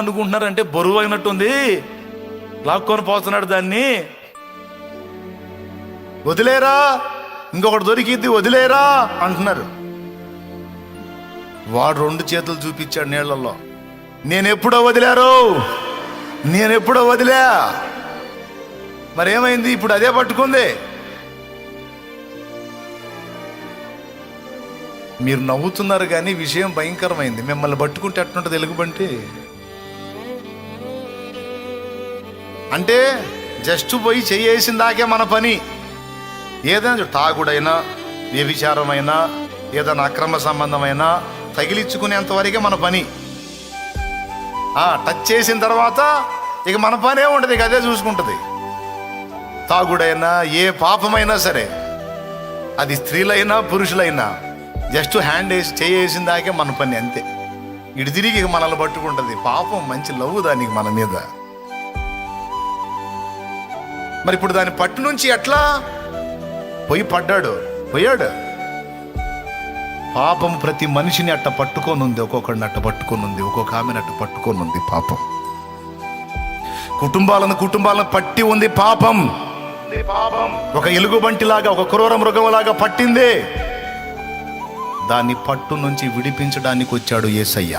అనుకుంటున్నారంటే బరువు అయినట్టుంది, లాక్కొని పోతున్నాడు దాన్ని. వదిలేరా, ఇంకొకటి దొరికిద్ది, వదిలేరా అంటున్నారు. వాడు 2 చేతులు చూపించాడు నీళ్లలో. నేనెప్పుడో వదిలా. మరేమైంది? ఇప్పుడు అదే పట్టుకుంది. మీరు నవ్వుతున్నారు కానీ విషయం భయంకరమైంది. మిమ్మల్ని పట్టుకుంటే ఎట్లుంటుంది ఎలుగుబంటి అంటే జస్ట్ పోయి చేయేసిన దాకే మన పని. ఏదైనా తాగుడైనా, వ్యభిచారమైనా, ఏదైనా అక్రమ సంబంధమైనా తగిలించుకునేంతవరకే మన పని. టచ్ చేసిన తర్వాత ఇక మన పనే ఉంటుంది, ఇక అదే చూసుకుంటుంది. తాగుడైనా ఏ పాపమైనా సరే, అది స్త్రీలైనా పురుషులైనా, జస్ట్ హ్యాండ్ వేసి చేయేసిన దాకే మన పని, అంతే. ఇటు తిరిగి ఇక మనల్ని పట్టుకుంటుంది. పాపం మంచి లవ్ దానికి మన మీద. మరి ఇప్పుడు దాని పట్టు నుంచి ఎట్లా పోయాడు. పాపం ప్రతి మనిషిని అట్ట పట్టుకొని ఉంది, ఒక్కొక్కడిని అట్ట పట్టుకొని ఉంది, ఒక్కొక్క ఆమెను అట్ట పట్టుకొని ఉంది. పాపం కుటుంబాలను పట్టి ఉంది. పాపం ఒక ఎలుగుబంటిలాగా, ఒక క్రూర మృగంలాగా పట్టిందే. దాన్ని పట్టు నుంచి విడిపించడానికి వచ్చాడు యేసయ్య.